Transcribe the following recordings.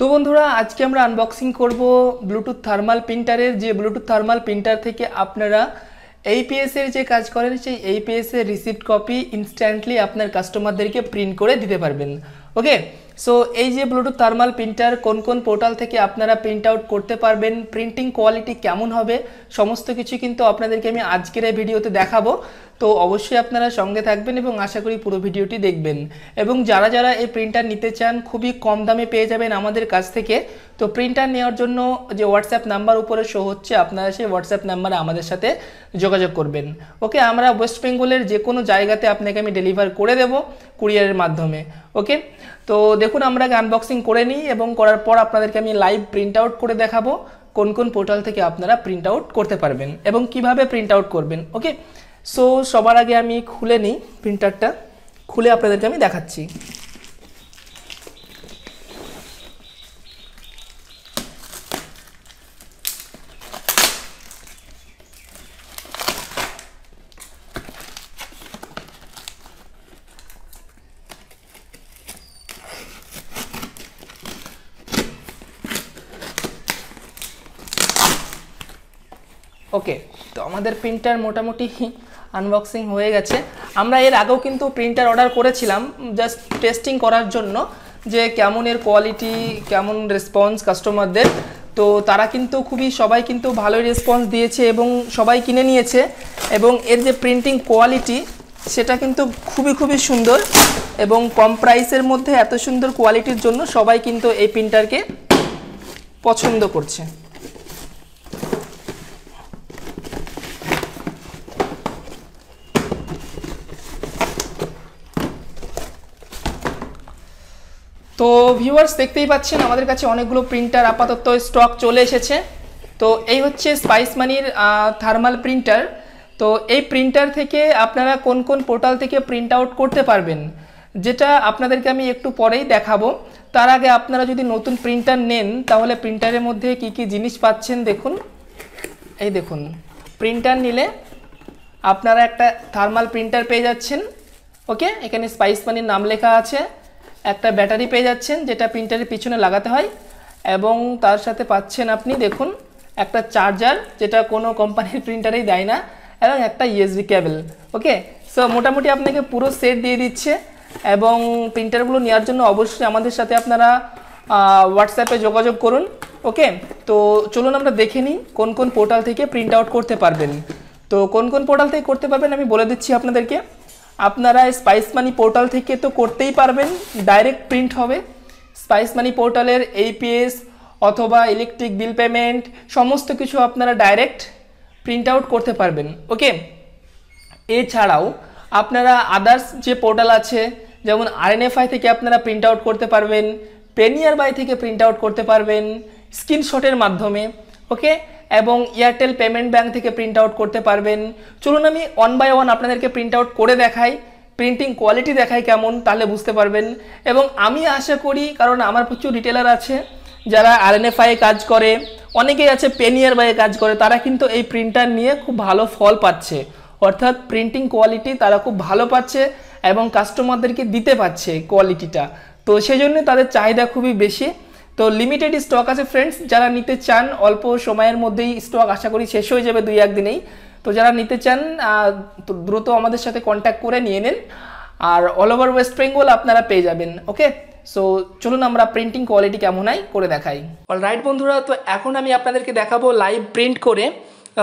তো বন্ধুরা আজকে আমরা আনবক্সিং করব ব্লুটুথ থার্মাল প্রিন্টারের যে ব্লুটুথ থার্মাল প্রিন্টার থেকে আপনারা AEPS এর যে কাজ করেন সেই AEPS এর রিসিপ্ট কপি ইনস্ট্যান্টলি আপনার কাস্টমারদেরকে প্রিন্ট করে দিতে পারবেন। ওকে, সো এই যে ব্লুটুথ থার্মাল প্রিন্টার কোন কোন পোর্টাল থেকে আপনারা প্রিন্ট আউট করতে পারবেন, প্রিন্টিং কোয়ালিটি কেমন হবে, সমস্ত কিছু কিন্তু আপনাদেরকে আমি আজকের এই ভিডিওতে দেখাবো। তো অবশ্যই আপনারা সঙ্গে থাকবেন এবং আশা করি পুরো ভিডিওটি দেখবেন। এবং যারা যারা এই প্রিন্টার নিতে চান খুবই কম দামে পেয়ে যাবেন আমাদের কাছ থেকে। তো প্রিন্টার নেওয়ার জন্য যে হোয়াটসঅ্যাপ নাম্বার উপরে শো হচ্ছে আপনারা সেই হোয়াটসঅ্যাপ নাম্বারে আমাদের সাথে যোগাযোগ করবেন। ওকে, আমরা ওয়েস্ট বেঙ্গলের যে কোনো জায়গাতে আপনাকে আমি ডেলিভার করে দেব কুরিয়ারের মাধ্যমে। ওকে, তো দেখুন আমরা আনবক্সিং করে নিই এবং করার পর আপনাদেরকে আমি লাইভ প্রিন্ট আউট করে দেখাবো কোন কোন পোর্টাল থেকে আপনারা প্রিন্ট আউট করতে পারবেন এবং কিভাবে প্রিন্ট আউট করবেন। ওকে, সো সবার আগে আমি খুলে নিই, প্রিন্টারটা খুলে আপনাদেরকে আমি দেখাচ্ছি। ওকে, তো আমাদের প্রিন্টার মোটামুটি আনবক্সিং হয়ে গেছে। আমরা এর আগেও কিন্তু প্রিন্টার অর্ডার করেছিলাম জাস্ট টেস্টিং করার জন্য যে কেমন এর কোয়ালিটি, কেমন রেসপন্স কাস্টমারদের। তো তারা কিন্তু সবাই কিন্তু ভালোই রেসপন্স দিয়েছে এবং সবাই কিনে নিয়েছে এবং এর যে প্রিন্টিং কোয়ালিটি সেটা কিন্তু খুবই সুন্দর এবং কম প্রাইসের মধ্যে এত সুন্দর কোয়ালিটির জন্য সবাই কিন্তু এই প্রিন্টারকে পছন্দ করছে। তো ভিউয়ার্স দেখতেই পাচ্ছেন আমাদের কাছে অনেকগুলো প্রিন্টার আপাতত স্টক চলে এসেছে। তো এই হচ্ছে স্পাইস মানির থার্মাল প্রিন্টার। তো এই প্রিন্টার থেকে আপনারা কোন কোন পোর্টাল থেকে প্রিন্ট আউট করতে পারবেন যেটা আপনাদেরকে আমি একটু পরেই দেখাবো। তার আগে আপনারা যদি নতুন প্রিন্টার নেন তাহলে প্রিন্টারের মধ্যে কি কি জিনিস পাচ্ছেন দেখুন। এই দেখুন, প্রিন্টার নিলে আপনারা একটা থার্মাল প্রিন্টার পেয়ে যাচ্ছেন। ওকে, এখানে স্পাইস মানির নাম লেখা আছে, একটা ব্যাটারি পেয়ে যাচ্ছেন যেটা প্রিন্টারের পিছনে লাগাতে হয় এবং তার সাথে পাচ্ছেন আপনি দেখুন একটা চার্জার যেটা কোনো কোম্পানির প্রিন্টারেই দেয় না এবং একটা USB কেবল। ওকে, সো মোটামুটি আপনাকে পুরো সেট দিয়ে দিচ্ছে এবং প্রিন্টারগুলো নেওয়ার জন্য অবশ্যই আমাদের সাথে আপনারা হোয়াটসঅ্যাপে যোগাযোগ করুন। ওকে, তো চলুন আমরা দেখে নিই কোন কোন পোর্টাল থেকে প্রিন্ট আউট করতে পারবেন। তো কোন কোন পোর্টাল থেকে করতে পারবেন আমি বলে দিচ্ছি আপনাদেরকে। আপনারা স্পাইস মানি পোর্টাল থেকে তো করতেই পারবেন, ডাইরেক্ট প্রিন্ট হবে। স্পাইস মানি পোর্টালের AEPS অথবা ইলেকট্রিক বিল পেমেন্ট সমস্ত কিছু আপনারা ডাইরেক্ট প্রিন্ট আউট করতে পারবেন। ওকে, এছাড়াও আপনারা আদার্স যে পোর্টাল আছে যেমন RNFI থেকে আপনারা প্রিন্ট আউট করতে পারবেন, পেনিয়ার বাই থেকে প্রিন্ট আউট করতে পারবেন স্ক্রিনশটের মাধ্যমে। ওকে, এবং এয়ারটেল পেমেন্ট ব্যাংক থেকে প্রিন্ট আউট করতে পারবেন। চলুন আমি ওয়ান বাই ওয়ান আপনাদেরকে প্রিন্ট আউট করে দেখাই, প্রিন্টিং কোয়ালিটি দেখাই কেমন, তাহলে বুঝতে পারবেন। এবং আমি আশা করি, কারণ আমার প্রচুর রিটেলার আছে যারা RNFI কাজ করে, অনেকেই আছে পেনিয়ার বাই কাজ করে, তারা কিন্তু এই প্রিন্টার নিয়ে খুব ভালো ফল পাচ্ছে, অর্থাৎ প্রিন্টিং কোয়ালিটি তারা খুব ভালো পাচ্ছে এবং কাস্টমারদেরকে দিতে পারছে কোয়ালিটিটা। তো সেই জন্য তাদের চাহিদা খুবই বেশি। তো লিমিটেড স্টক আছে ফ্রেন্ডস, যারা নিতে চান অল্প সময়ের মধ্যেই স্টক আশা করি শেষ হয়ে যাবে 2-1 দিনেই। তো যারা নিতে চান দ্রুত আমাদের সাথে কন্ট্যাক্ট করে নিয়ে নেন আর অল ওভার ওয়েস্ট বেঙ্গল আপনারা পেয়ে যাবেন। ওকে, সো চলুন আমরা প্রিন্টিং কোয়ালিটি কেমন হয় করে দেখাই। অলরাইট বন্ধুরা, তো এখন আমি আপনাদেরকে দেখাবো লাইভ প্রিন্ট করে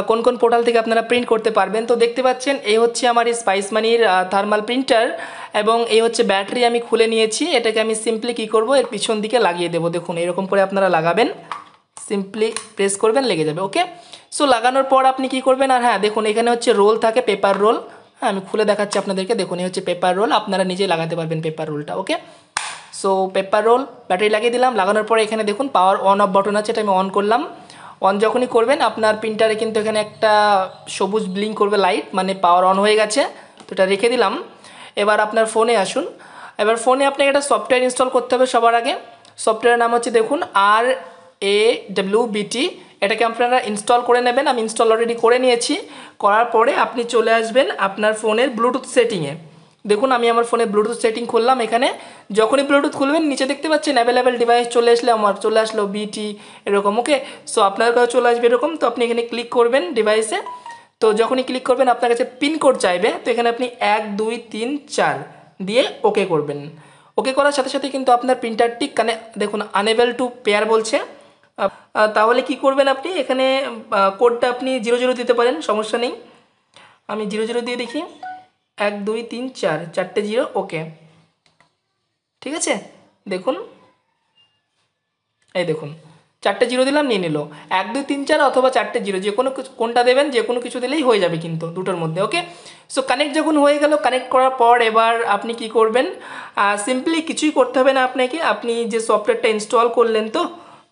কোন কোন পোর্টাল থেকে আপনারা প্রিন্ট করতে পারবেন। তো দেখতে পাচ্ছেন এই হচ্ছে আমার এই স্পাইস মানির থার্মাল প্রিন্টার এবং এই হচ্ছে ব্যাটারি আমি খুলে নিয়েছি। এটাকে আমি সিম্পলি কী করব, এর পিছন দিকে লাগিয়ে দেবো। দেখুন এরকম করে আপনারা লাগাবেন, সিম্পলি প্রেস করবেন, লেগে যাবে। ওকে, সো লাগানোর পর আপনি কি করবেন, আর হ্যাঁ দেখুন এখানে হচ্ছে রোল থাকে, পেপার রোল। হ্যাঁ আমি খুলে দেখাচ্ছি আপনাদেরকে, দেখুন এই হচ্ছে পেপার রোল, আপনারা নিজেই লাগাতে পারবেন পেপার রোলটা। ওকে, সো পেপার রোল ব্যাটারি লাগিয়ে দিলাম। লাগানোর পরে এখানে দেখুন পাওয়ার অন অফ বাটন আছে, এটা আমি অন করলাম। অন যখনই করবেন আপনার প্রিন্টারে কিন্তু এখানে একটা সবুজ ব্লিঙ্ক করবে লাইট, মানে পাওয়ার অন হয়ে গেছে। তো এটা রেখে দিলাম। এবার আপনার ফোনে আসুন। এবার ফোনে আপনাকে একটা সফটওয়্যার ইনস্টল করতে হবে সবার আগে। সফটওয়্যারের নাম হচ্ছে দেখুন RAWBT। এটাকে আপনারা ইনস্টল করে নেবেন। আমি ইনস্টল অলরেডি করে নিয়েছি। করার পরে আপনি চলে আসবেন আপনার ফোনের ব্লুটুথ সেটিংয়ে। দেখুন আমি আমার ফোনে ব্লুটুথ সেটিং করলাম, এখানে যখনই ব্লুটুথ খুলবেন নিচে দেখতে পাচ্ছেন অ্যাভেলেবেল ডিভাইস চলে আসলে আমার চলে আসলো বিটি এরকম। ওকে, সো আপনার কাছে চলে আসবে এরকম। তো আপনি এখানে ক্লিক করবেন ডিভাইসে, তো যখনই ক্লিক করবেন আপনার কাছে পিনকোড চাইবে, তো এখানে আপনি 1 2 3 4 দিয়ে ওকে করবেন। ওকে করার সাথে সাথে কিন্তু আপনার প্রিন্টারটি দেখুন আনএবল টু পেয়ার বলছে। তাহলে কি করবেন আপনি এখানে কোডটা আপনি 00 দিতে পারেন, সমস্যা নেই। আমি 00 দিয়ে দেখি, 1 2 3 4 চারটে 0, ওকে ঠিক আছে। দেখুন এই দেখুন 4টে 0 দিলাম, নিয়ে নিল। 1 2 3 4 অথবা 4টে 0, যে কোনো কোনটা দেবেন, যে কোনো কিছু দিলেই হয়ে যাবে কিন্তু দুটোর মধ্যে। ওকে, সো কানেক্ট যখন হয়ে গেল, কানেক্ট করার পর এবার আপনি কি করবেন, সিম্পলি কিছুই করতে হবে না আপনাকে। আপনি যে সফটওয়্যারটা ইনস্টল করলেন, তো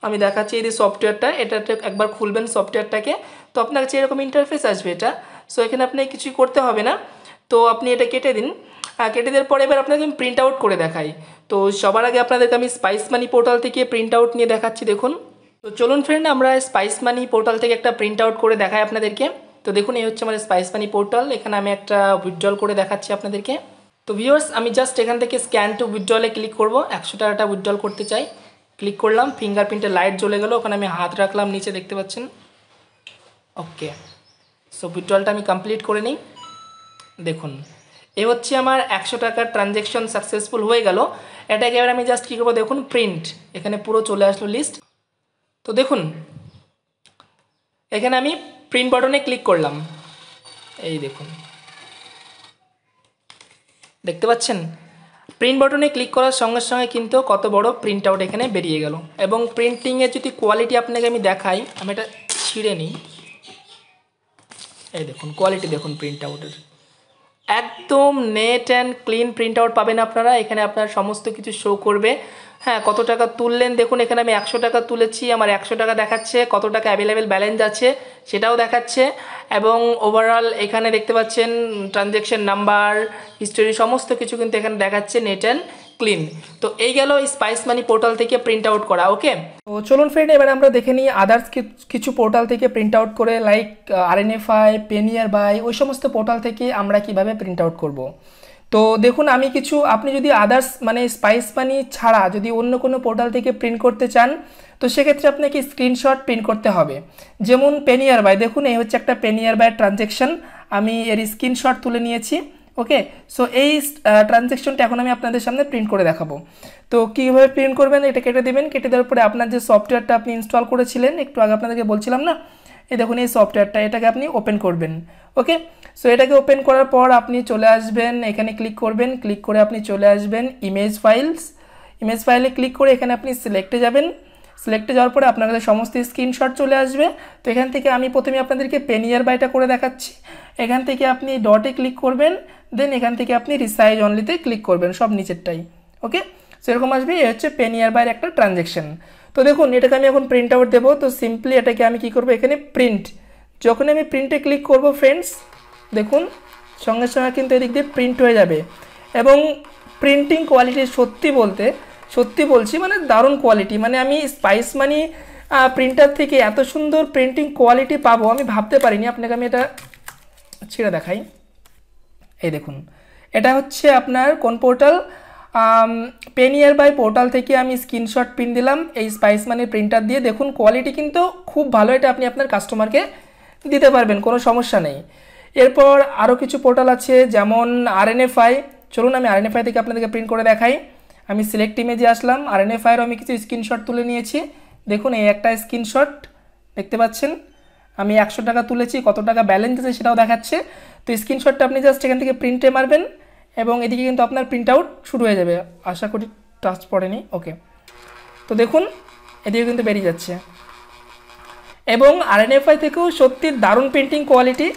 আমি দেখাচ্ছি এই যে সফটওয়্যারটা, এটা একবার খুলবেন সফটওয়্যারটাকে, তো আপনার কাছে এরকম ইন্টারফেস আসবে এটা। সো এখানে আপনাকে কিছুই করতে হবে না, তো আপনি এটা কেটে দিন। কেটে দেওয়ার পরে এবার আপনাকে আমি প্রিন্ট আউট করে দেখাই। তো সবার আগে আপনাদেরকে আমি স্পাইস মানি পোর্টাল থেকে প্রিন্ট আউট নিয়ে দেখাচ্ছি, দেখুন। তো চলুন ফ্রেন্ড, আমরা স্পাইস মানি পোর্টাল থেকে একটা প্রিন্ট আউট করে দেখাই আপনাদেরকে। তো দেখুন এই হচ্ছে আমার স্পাইস মানি পোর্টাল, এখানে আমি একটা উইথড্রল করে দেখাচ্ছি আপনাদেরকে। তো ভিউয়ার্স, আমি জাস্ট এখান থেকে স্ক্যান টু উইথড্রলে ক্লিক করব, 100 টাকাটা উইথড্রল করতে চাই। ক্লিক করলাম, ফিঙ্গারপ্রিন্টের লাইট জ্বলে গেল, ওখানে আমি হাত রাখলাম, নিচে দেখতে পাচ্ছেন। ওকে, সো উইথড্রলটা আমি কমপ্লিট করে নিই। দেখুন এই হচ্ছে আমার 100 টাকার ট্রানজ্যাকশন সাকসেসফুল হয়ে গেল। এটাকে এবার আমি জাস্ট কী করবো, দেখুন প্রিন্ট, এখানে পুরো চলে আসলো লিস্ট। তো দেখুন এখানে আমি প্রিন্ট বাটনে ক্লিক করলাম, এই দেখুন দেখতে পাচ্ছেন প্রিন্ট বাটনে ক্লিক করার সঙ্গে সঙ্গে কিন্তু কত বড় প্রিন্ট আউট এখানে বেরিয়ে গেল। এবং প্রিন্টিংয়ের যদি কোয়ালিটি আপনাকে আমি দেখাই, আমি এটা ছিঁড়ে নিই, এই দেখুন কোয়ালিটি দেখুন প্রিন্ট আউটের, একদম net and clean print out পাবেন আপনারা। এখানে আপনার সমস্ত কিছু শো করবে, হ্যাঁ কত টাকা তুললেন, দেখুন এখানে আমি 100 টাকা তুলেছি, আমার 100 টাকা দেখাচ্ছে, কত টাকা অ্যাভেলেবেল ব্যালেন্স আছে সেটাও দেখাচ্ছে, এবং ওভারঅল এখানে দেখতে পাচ্ছেন ট্রানজ্যাকশন নাম্বার, হিস্টোরি, সমস্ত কিছু কিন্তু এখানে দেখাচ্ছে নেট অ্যান্ড ক্লিন। তো এই গেল স্পাইস মানি পোর্টাল থেকে প্রিন্ট আউট করা। ওকে, তো চলুন ফ্রেন্ড, এবার আমরা দেখে নিই আদার্স কিছু পোর্টাল থেকে প্রিন্ট আউট করে, লাইক আরএনএফআই, পেনিয়ার বাই, ওই সমস্ত পোর্টাল থেকে আমরা কিভাবে প্রিন্ট আউট করব। তো দেখুন আমি কিছু, আপনি যদি আদার্স মানে স্পাইস মানি ছাড়া যদি অন্য কোনো পোর্টাল থেকে প্রিন্ট করতে চান, তো সেক্ষেত্রে আপনাকে স্ক্রিনশট প্রিন্ট করতে হবে। যেমন পেনিয়ার বাই, দেখুন এই হচ্ছে একটা পেনিয়ার বাই ট্রানজ্যাকশন, আমি এর স্ক্রিনশট তুলে নিয়েছি। ওকে, সো এই ট্রানজ্যাকশনটা এখন আমি আপনাদের সামনে প্রিন্ট করে দেখাবো। তো কীভাবে প্রিন্ট করবেন, এটা কেটে দেবেন, কেটে দেওয়ার পরে আপনার যে সফটওয়্যারটা আপনি ইনস্টল করেছিলেন, একটু আগে আপনাদেরকে বলছিলাম না, এই দেখুন এই সফটওয়্যারটা, এটাকে আপনি ওপেন করবেন। ওকে, সো এটাকে ওপেন করার পর আপনি চলে আসবেন, এখানে ক্লিক করবেন, ক্লিক করে আপনি চলে আসবেন ইমেজ ফাইলস, ইমেজ ফাইলে ক্লিক করে এখানে আপনি সিলেক্টে যাবেন। সিলেক্টে যাওয়ার পরে আপনার কাছে সমস্ত স্ক্রিনশট চলে আসবে। তো এখান থেকে আমি প্রথমে আপনাদেরকে পেনিয়ার বাইটা করে দেখাচ্ছি। এখান থেকে আপনি ডটে ক্লিক করবেন, দেন এখান থেকে আপনি রিসাইজ অনলিতে ক্লিক করবেন, সব নিচেরটাই। ওকে, সেরকম আসবে, এই হচ্ছে পেনিয়ার বাইয়ের একটা ট্রানজ্যাকশন। তো দেখুন এটাকে আমি এখন প্রিন্ট আউট দেবো, তো সিম্পলি এটাকে আমি কি করব, এখানে প্রিন্ট, যখন আমি প্রিন্টে ক্লিক করব ফ্রেন্ডস, দেখুন সঙ্গে সঙ্গে কিন্তু এদিক দিয়ে প্রিন্ট হয়ে যাবে। এবং প্রিন্টিং কোয়ালিটি সত্যি বলছি, মানে দারুণ কোয়ালিটি, মানে আমি স্পাইস মানি প্রিন্টার থেকে এত সুন্দর প্রিন্টিং কোয়ালিটি পাবো আমি ভাবতে পারিনি। আপনাকে আমি এটা ছিঁড়ে দেখাই, এই দেখুন এটা হচ্ছে আপনার কোন পোর্টাল, পেনিয়ার বাই পোর্টাল থেকে আমি স্ক্রিনশট প্রিন্ট দিলাম এই স্পাইস মানির প্রিন্টার দিয়ে। দেখুন কোয়ালিটি কিন্তু খুব ভালো, এটা আপনি আপনার কাস্টমারকে দিতে পারবেন, কোনো সমস্যা নেই। এরপর আরও কিছু পোর্টাল আছে, যেমন আরএনএফআই, চলুন আমি আরএনএফআই থেকে আপনাদেরকে প্রিন্ট করে দেখাই। আমি সিলেক্ট ইমেজে আসলাম, আরএনএফআইয়েরও আমি কিছু স্ক্রিনশট তুলে নিয়েছি। দেখুন এই একটা স্ক্রিনশট দেখতে পাচ্ছেন, আমি 100 টাকা তুলেছি, কত টাকা ব্যালেন্স আছে সেটাও দেখাচ্ছে। তো স্ক্রিনশটটা আপনি জাস্ট এখান থেকে প্রিন্টে মারবেন, এবং এদিকে কিন্তু আপনার প্রিন্ট আউট শুরু হয়ে যাবে, আশা করি টাচ পড়েনি। ওকে, তো দেখুন এদিকে কিন্তু বেরিয়ে যাচ্ছে। এবং আরএনএফআই থেকেও সত্যি দারুণ প্রিন্টিং কোয়ালিটি,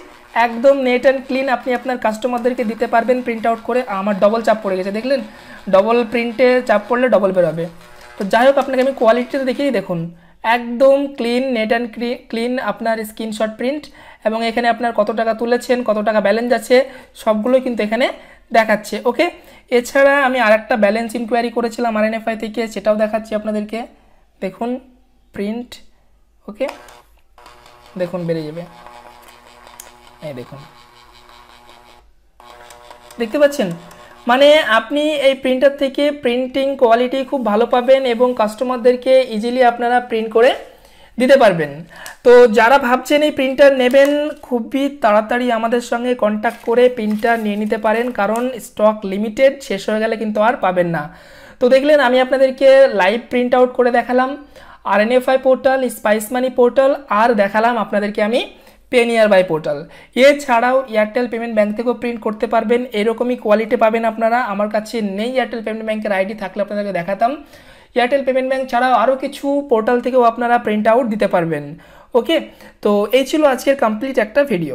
একদম নেট অ্যান্ড ক্লিন, আপনি আপনার কাস্টমারদেরকে দিতে পারবেন প্রিন্ট আউট করে। আমার ডবল চাপ পড়ে গেছে, দেখলেন ডবল প্রিন্টে চাপ পড়লে ডবল বেরোবে। তো যাই হোক আপনাকে আমি কোয়ালিটিতে দেখিয়ে, দেখুন একদম ক্লিন, নেট অ্যান্ড ক্লিন আপনার স্ক্রিনশট প্রিন্ট, এবং এখানে আপনার কত টাকা তুলেছেন, কত টাকা ব্যালেন্স আছে সবগুলোই কিন্তু এখানে দেখাচ্ছে। ওকে, এছাড়া আমি আরেকটা ব্যালেন্স ইনকোয়ারি করেছিলাম আরএনএফআই থেকে, সেটাও দেখাচ্ছি আপনাদেরকে। দেখুন প্রিন্ট, ওকে দেখুন বেরিয়ে যাবে, এই দেখুন দেখতে পাচ্ছেন মানে আপনি এই প্রিন্টার থেকে প্রিন্টিং কোয়ালিটি খুব ভালো পাবেন এবং কাস্টমারদেরকে ইজিলি আপনারা প্রিন্ট করে দিতে পারবেন। তো যারা ভাবছেন এই প্রিন্টার নেবেন, খুবই তাড়াতাড়ি আমাদের সঙ্গে কন্ট্যাক্ট করে প্রিন্টার নিয়ে নিতে পারেন, কারণ স্টক লিমিটেড, শেষ হয়ে গেলে কিন্তু আর পাবেন না। তো দেখলেন আমি আপনাদেরকে লাইভ প্রিন্ট আউট করে দেখালাম RNFI portal, spice money portal, আর দেখালাম আপনাদেরকে আমি পে নিয়ার বাই পোর্টাল। এছাড়াও এয়ারটেল পেমেন্ট ব্যাঙ্ক থেকেও প্রিন্ট করতে পারবেন, এরকমই কোয়ালিটি পাবেন আপনারা। আমার কাছে নেই এয়ারটেল পেমেন্ট ব্যাঙ্কের আইডি, থাকলে আপনাদেরকে দেখাতাম। এয়ারটেল পেমেন্ট ব্যাঙ্ক ছাড়াও আরও কিছু পোর্টাল থেকেও আপনারা প্রিন্ট আউট দিতে পারবেন। ওকে, তো এই ছিল আজকের কমপ্লিট একটা ভিডিও।